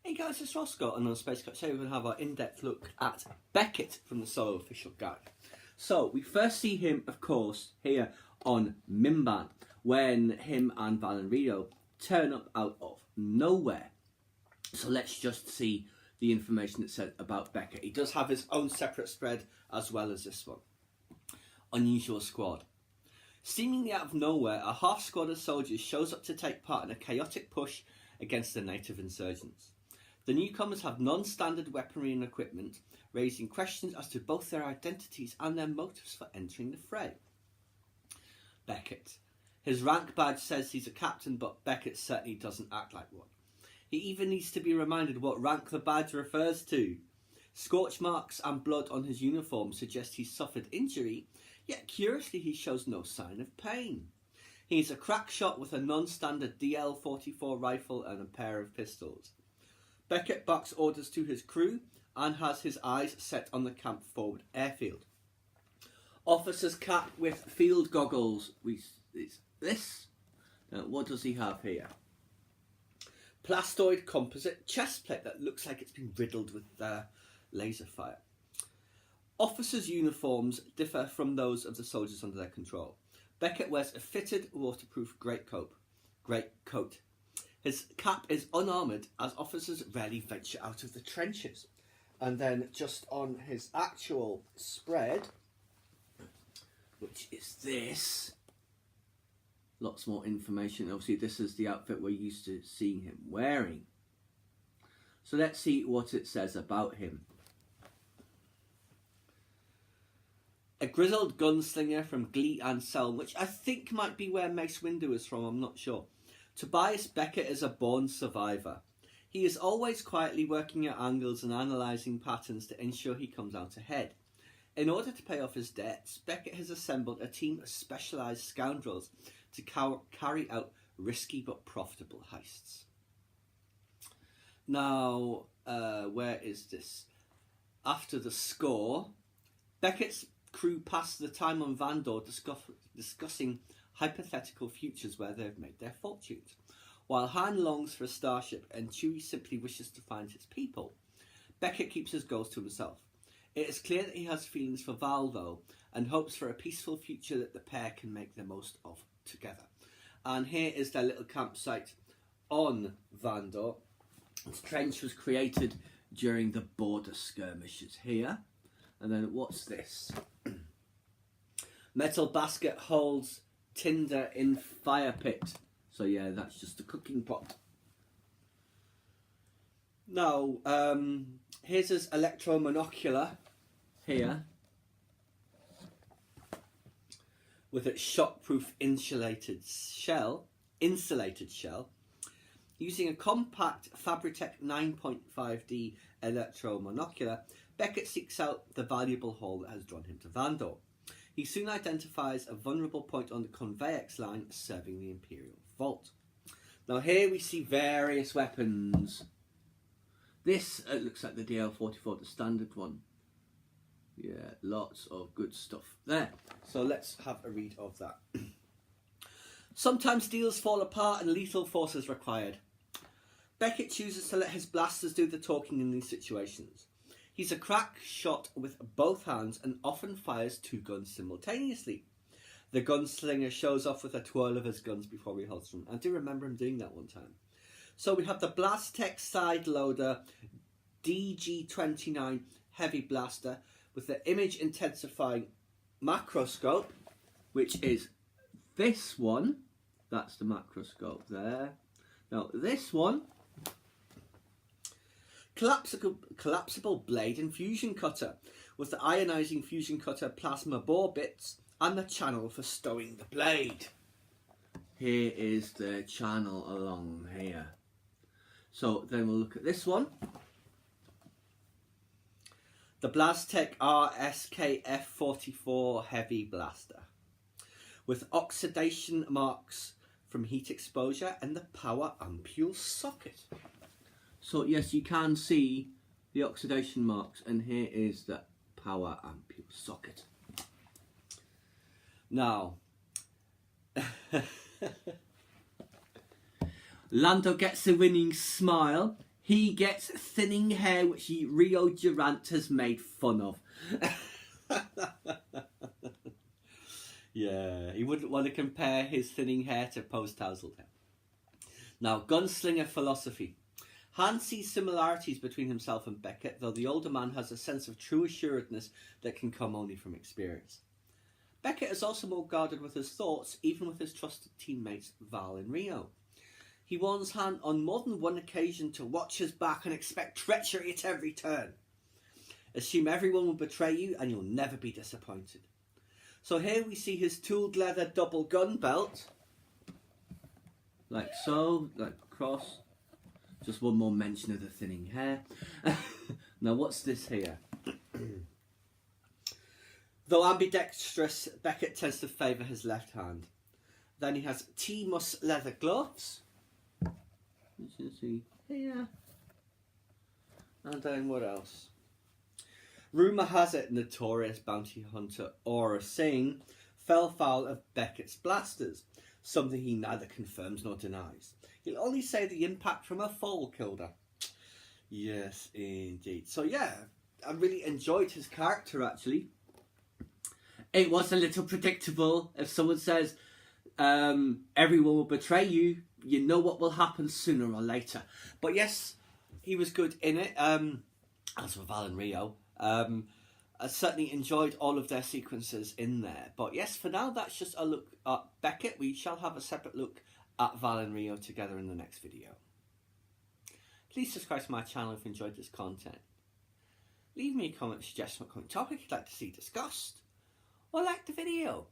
Hey guys, it's Roscoe, and on Space Cut, today we're going to have our in-depth look at Beckett from the Solo Official Guide. So, we first see him, of course, here on Mimban, when him and Val and Rio turn up out of nowhere. So let's just see the information that's said about Beckett. He does have his own separate spread, as well as this one. Unusual squad. Seemingly out of nowhere, a half squad of soldiers shows up to take part in a chaotic push against the native insurgents. The newcomers have non-standard weaponry and equipment, raising questions as to both their identities and their motives for entering the fray. Beckett. His rank badge says he's a captain, but Beckett certainly doesn't act like one. He even needs to be reminded what rank the badge refers to. Scorch marks and blood on his uniform suggest he's suffered injury, yet curiously he shows no sign of pain. He's a crack shot with a non-standard DL-44 rifle and a pair of pistols. Beckett barks orders to his crew and has his eyes set on the camp forward airfield. Officer's cap with field goggles. This. Now, what does he have here? Plastoid composite chest plate that looks like it's been riddled with laser fire. Officers' uniforms differ from those of the soldiers under their control. Beckett wears a fitted waterproof greatcoat. His cap is unarmoured, as officers rarely venture out of the trenches. And then just on his actual spread, which is this, lots more information. Obviously this is the outfit we're used to seeing him wearing. So let's see what it says about him. A grizzled gunslinger from Glee and Selm, which I think might be where Mace Windu is from, I'm not sure. Tobias Beckett is a born survivor. He is always quietly working at angles and analysing patterns to ensure he comes out ahead. In order to pay off his debts, Beckett has assembled a team of specialised scoundrels to carry out risky but profitable heists. Now, where is this? After the score, Beckett's crew pass the time on Vandor discussing hypothetical futures where they've made their fortunes, while Han longs for a starship and Chewie simply wishes to find his people. Beckett keeps his goals to himself. It is clear that he has feelings for Val, though, and hopes for a peaceful future that the pair can make the most of together. And here is their little campsite on Vandor. This trench was created during the border skirmishes here. And then what's this? Metal basket holds tinder in fire pit. So yeah, that's just a cooking pot. Now, here's his electro-monocular here, with its shockproof insulated shell, using a compact Fabritech 9.5D electro-monocular. Beckett seeks out the valuable haul that has drawn him to Vandor. He soon identifies a vulnerable point on the Convex line serving the Imperial Vault. Now here we see various weapons. This looks like the DL-44, the standard one. Yeah, lots of good stuff there. So let's have a read of that. Sometimes deals fall apart and lethal force is required. Beckett chooses to let his blasters do the talking in these situations. He's a crack shot with both hands and often fires two guns simultaneously. The gunslinger shows off with a twirl of his guns before he holds them. I do remember him doing that one time. So we have the Blastech side loader DG-29 heavy blaster with the image intensifying macroscope, which is this one. That's the macroscope there. Now this one, collapsible blade and fusion cutter with the ionizing fusion cutter plasma bore bits and the channel for stowing the blade. Here is the channel along here. So then we'll look at this one. The Blastech RSKF-44 heavy blaster with oxidation marks from heat exposure and the power ampule socket. So yes, you can see the oxidation marks, and here is the power ampule socket. Now, Lando gets a winning smile. he gets thinning hair, which Rio Durant has made fun of. Yeah, he wouldn't want to compare his thinning hair to post-tousled hair. Now, gunslinger philosophy. Hans sees similarities between himself and Beckett, though the older man has a sense of true assuredness that can come only from experience. Beckett is also more guarded with his thoughts, even with his trusted teammates Val and Rio. He warns Han on more than one occasion to watch his back and expect treachery at every turn. Assume everyone will betray you and you'll never be disappointed. So here we see his tooled leather double gun belt. Like so, like across. Just one more mention of the thinning hair. Now what's this here? Though ambidextrous, Beckett tends to favour his left hand. Then he has T-Mus leather gloves. You can see here. And then what else? Rumour has it notorious bounty hunter Aura Singh fell foul of Beckett's blasters, something he neither confirms nor denies. He'll only say the impact from a fall killed her. Yes, indeed. So yeah, I really enjoyed his character actually. It was a little predictable. If someone says everyone will betray you, you know what will happen sooner or later. But yes, he was good in it. As for Val and Rio, I certainly enjoyed all of their sequences in there. But yes, for now, that's just a look at Beckett. We shall have a separate look at Val and Rio together in the next video. Please subscribe to my channel if you enjoyed this content. Leave me a comment suggestion what current topic you'd like to see discussed, or like the video.